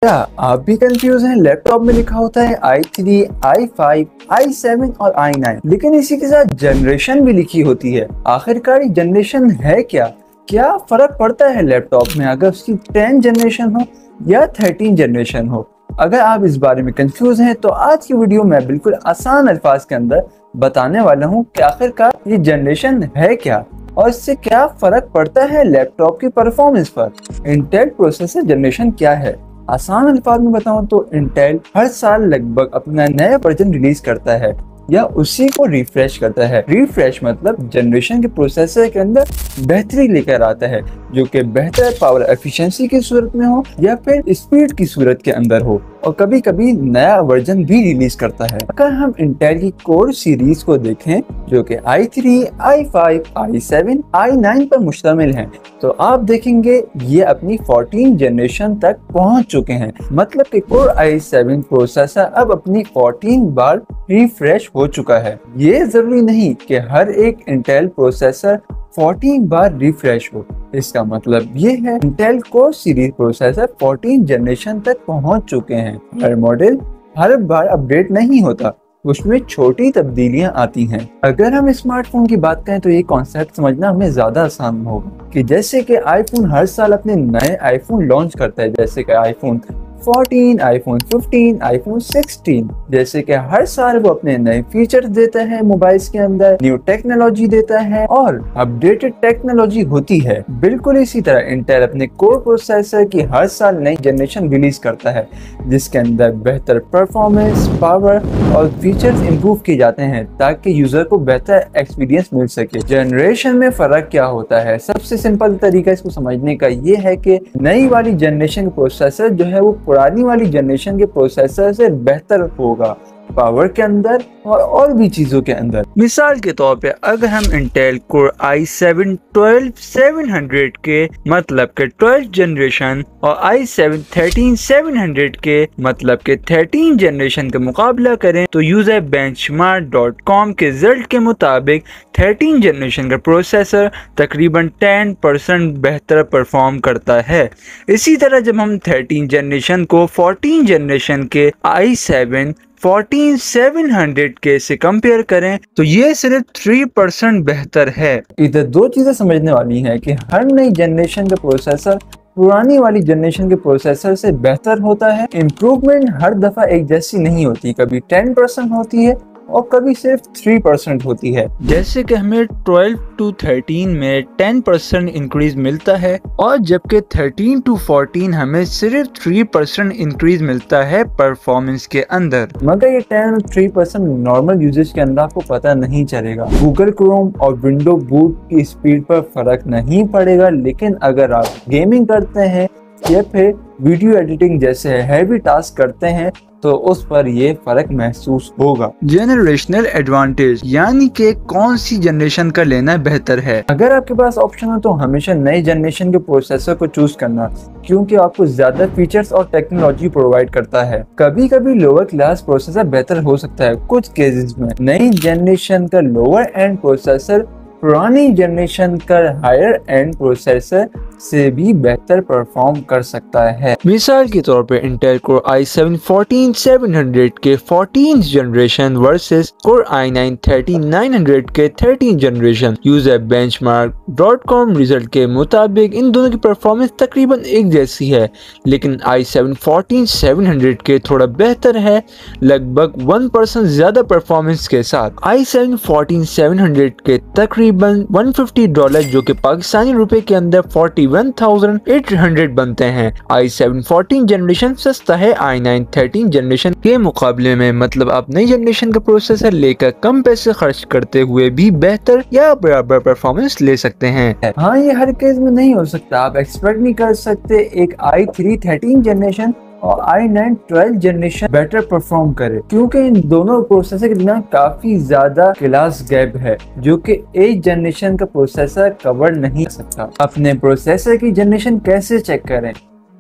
क्या आप भी कंफ्यूज हैं? लैपटॉप में लिखा होता है i3, i5, i7 और i9, लेकिन इसी के साथ जनरेशन भी लिखी होती है। आखिरकार जनरेशन है क्या? क्या फर्क पड़ता है लैपटॉप में अगर उसकी 10 जनरेशन हो या 13 जनरेशन हो? अगर आप इस बारे में कंफ्यूज हैं तो आज की वीडियो में बिल्कुल आसान अल्फाज के अंदर बताने वाला हूँ कि आखिरकार ये जनरेशन है क्या और इससे क्या फर्क पड़ता है लैपटॉप की परफॉर्मेंस पर। इंटेल प्रोसेसर जनरेशन क्या है? आसान अल्फाज में बताऊं तो इंटेल हर साल लगभग अपना नया वर्जन रिलीज करता है या उसी को रिफ्रेश करता है। रिफ्रेश मतलब जनरेशन के प्रोसेसर के अंदर बेहतरी लेकर आता है, जो कि बेहतर पावर एफिशिएंसी की सूरत में हो या फिर स्पीड की सूरत के अंदर हो, और कभी कभी नया वर्जन भी रिलीज करता है। अगर हम इंटेल की कोर सीरीज को देखें जो कि i3, i5, i7, i9 पर मुश्तमिल है, तो आप देखेंगे ये अपनी 14 जनरेशन तक पहुंच चुके हैं। मतलब कि कोर i7 प्रोसेसर अब अपनी 14 बार रिफ्रेश हो चुका है। ये जरूरी नहीं कि हर एक इंटेल प्रोसेसर 14 बार रिफ्रेश हो। इसका मतलब ये है Intel core series processor 14 generation तक पहुंच चुके हैं। हर मॉडल हर बार अपडेट नहीं होता, उसमें छोटी तब्दीलियां आती हैं। अगर हम स्मार्टफोन की बात करें तो ये कॉन्सेप्ट समझना हमें ज्यादा आसान होगा कि जैसे कि आईफोन हर साल अपने नए आईफोन लॉन्च करता है, जैसे कि आईफोन 14, आईफोन 15, आईफोन 16, जैसे कि हर साल वो अपने नए फीचर्स देता है, मोबाइल्स के अंदर न्यू टेक्नोलॉजी देता है और अपडेटेड टेक्नोलॉजी होती है। बिल्कुल इसी तरह इंटेल अपने कोर प्रोसेसर की हर साल नई जनरेशन रिलीज करता है, जिसके अंदर बेहतर परफॉर्मेंस, पावर और फीचर्स इंप्रूव किए जाते हैं ताकि यूजर को बेहतर एक्सपीरियंस मिल सके। जनरेशन में फर्क क्या होता है? सबसे सिंपल तरीका इसको समझने का ये है कि नई वाली जनरेशन का प्रोसेसर जो है वो पुरानी वाली जनरेशन के प्रोसेसर से बेहतर होगा, पावर के अंदर और भी चीजों के अंदर। मिसाल के तौर पे अगर हम इंटेल कोर i7 12700 के मतलब के 12 जनरेशन और i7 13700 के मतलब के 13 जनरेशन का मुकाबला करें तो यूजर बेंचमार्क.com के रिजल्ट के मुताबिक 13 जनरेशन का प्रोसेसर तकरीबन 10% बेहतर परफॉर्म करता है। इसी तरह जब हम 13 जनरेशन को 14 जनरेशन के i7 14700 के से कंपेयर करें तो ये सिर्फ 3% बेहतर है। इधर दो चीजें समझने वाली हैं कि हर नई जनरेशन का प्रोसेसर पुरानी वाली जनरेशन के प्रोसेसर से बेहतर होता है। इम्प्रूवमेंट हर दफा एक जैसी नहीं होती, कभी 10% होती है और कभी सिर्फ 3% होती है। जैसे कि हमें 12 to 13 में 10% इंक्रीज मिलता है और जबकि 13 to 14 हमें सिर्फ 3% इंक्रीज मिलता है परफॉर्मेंस के अंदर। मगर ये 10 और 3% नॉर्मल यूजेज के अंदर आपको पता नहीं चलेगा। गूगल क्रोम और विंडो बूट की स्पीड पर फर्क नहीं पड़ेगा, लेकिन अगर आप गेमिंग करते हैं या फिर वीडियो एडिटिंग जैसे हैवी टास्क करते हैं तो उस पर ये फर्क महसूस होगा। जनरेशनल एडवांटेज यानी कि कौन सी जनरेशन का लेना बेहतर है। अगर आपके पास ऑप्शन हो तो हमेशा नई जनरेशन के प्रोसेसर को चूज करना, क्योंकि आपको ज्यादा फीचर्स और टेक्नोलॉजी प्रोवाइड करता है। कभी कभी लोअर क्लास प्रोसेसर बेहतर हो सकता है। कुछ केसेस में नई जनरेशन का लोअर एंड प्रोसेसर पुरानी जनरेशन का हायर एंड प्रोसेसर से भी बेहतर परफॉर्म कर सकता है। मिसाल के तौर पे इंटेल कोर i7 14700 के 14 जनरेशन वर्सेस कोर i9 13900 के 13 जनरेशन। यूजर बेंचमार्क.com रिजल्ट के मुताबिक इन दोनों की परफॉर्मेंस तकरीबन एक जैसी है, लेकिन i7 14700 के थोड़ा बेहतर है, लगभग 1% ज्यादा परफॉर्मेंस के साथ। i7 14700 के तकरीबन $150 जो कि पाकिस्तानी रुपए के अंदर 41,800 बनते हैं। i7 14 जनरेशन सस्ता है i9 13 जनरेशन के मुकाबले में। मतलब आप नई जनरेशन का प्रोसेसर लेकर कम पैसे खर्च करते हुए भी बेहतर या बराबर परफॉर्मेंस ले सकते हैं। हाँ, ये हर केस में नहीं हो सकता। आप एक्सपेक्ट नहीं कर सकते एक i3 13 जनरेशन और i9 12 जनरेशन बेटर परफॉर्म करे, क्योंकि इन दोनों प्रोसेसर के दरमियान काफी ज्यादा क्लास गैप है जो कि एक जनरेशन का प्रोसेसर कवर नहीं कर सकता। अपने प्रोसेसर की जनरेशन कैसे चेक करें?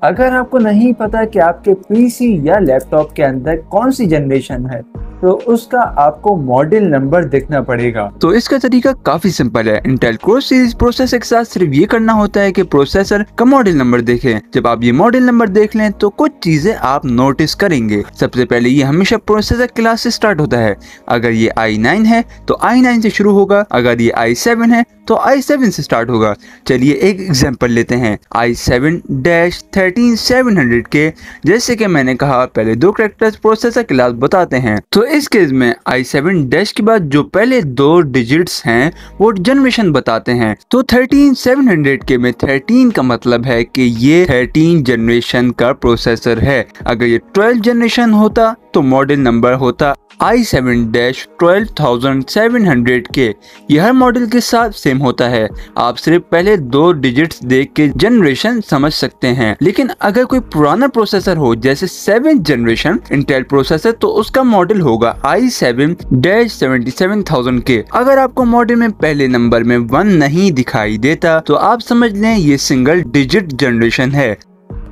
अगर आपको नहीं पता कि आपके पीसी या लैपटॉप के अंदर कौन सी जनरेशन है तो उसका आपको मॉडल नंबर देखना पड़ेगा। तो इसका तरीका काफी सिंपल है। इंटेल कोर सीरीज प्रोसेसर के साथ सिर्फ ये करना होता है कि प्रोसेसर का मॉडल नंबर देखें। जब आप ये मॉडल नंबर देख लें तो कुछ चीजें आप नोटिस करेंगे। सबसे पहले ये हमेशा प्रोसेसर क्लास से स्टार्ट होता है। अगर ये i9 है तो i9 से शुरू होगा, अगर ये i7 है तो i7 से स्टार्ट होगा। चलिए एक एग्जांपल लेते हैं i7-13700 के। जैसे कि मैंने कहा पहले दो कैरेक्टर्स प्रोसेसर क्लास बताते हैं। तो इस केस में i7 के बाद जो पहले दो डिजिट्स हैं वो जनरेशन बताते हैं। तो 13700 के में 13 का मतलब है कि ये 13 जनरेशन का प्रोसेसर है। अगर ये 12 जनरेशन होता तो मॉडल नंबर होता i7-12700 के। यह हर मॉडल के साथ सेम होता है। आप सिर्फ पहले दो डिजिट्स देख के जनरेशन समझ सकते हैं। लेकिन अगर कोई पुराना प्रोसेसर हो जैसे 7th जनरेशन इंटेल प्रोसेसर तो उसका मॉडल होगा i7-77000 के। अगर आपको मॉडल में पहले नंबर में 1 नहीं दिखाई देता तो आप समझ लें ये सिंगल डिजिट जनरेशन है।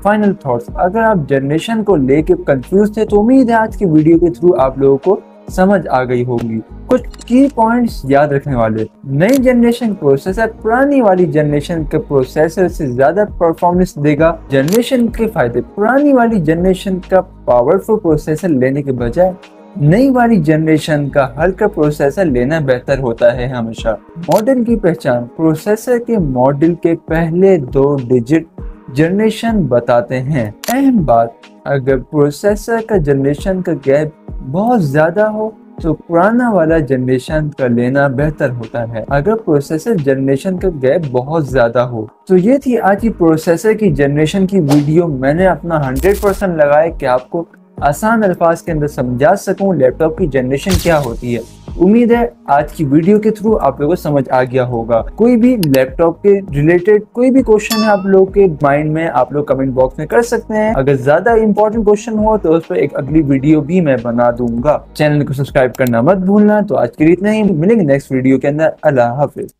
फाइनल थॉट्स, अगर आप जनरेशन को लेके कंफ्यूज थे तो उम्मीद है आज की वीडियो के थ्रू आप लोगों को समझ आ गई होगी। कुछ की पॉइंट्स याद रखने वाले, नई जनरेशन प्रोसेसर पुरानी वाली जनरेशन के प्रोसेसर से ज्यादा परफॉर्मेंस देगा। जनरेशन के फायदे, पुरानी वाली जनरेशन का पावरफुल प्रोसेसर लेने के बजाय नई वाली जनरेशन का हल्का प्रोसेसर लेना बेहतर होता है हमेशा। मॉडल की पहचान, प्रोसेसर के मॉडल के पहले दो डिजिट जनरेशन बताते हैं। अहम बात, अगर प्रोसेसर का जनरेशन का गैप बहुत ज्यादा हो तो पुराना वाला जनरेशन का लेना बेहतर होता है। अगर प्रोसेसर जनरेशन का गैप बहुत ज्यादा हो तो ये थी आज की प्रोसेसर की जनरेशन की वीडियो। मैंने अपना 100% लगाया कि आपको आसान अल्फाज के अंदर समझा सकूं लैपटॉप की जनरेशन क्या होती है। उम्मीद है आज की वीडियो के थ्रू आप लोगों को समझ आ गया होगा। कोई भी लैपटॉप के रिलेटेड कोई भी क्वेश्चन है आप लोगों के माइंड में, आप लोग कमेंट बॉक्स में कर सकते हैं। अगर ज्यादा इंपॉर्टेंट क्वेश्चन हो तो उस पर एक अगली वीडियो भी मैं बना दूंगा। चैनल को सब्सक्राइब करना मत भूलना। तो आज के लिए इतना ही, मिलेंगे नेक्स्ट वीडियो के अंदर। अल्लाह हाफिज।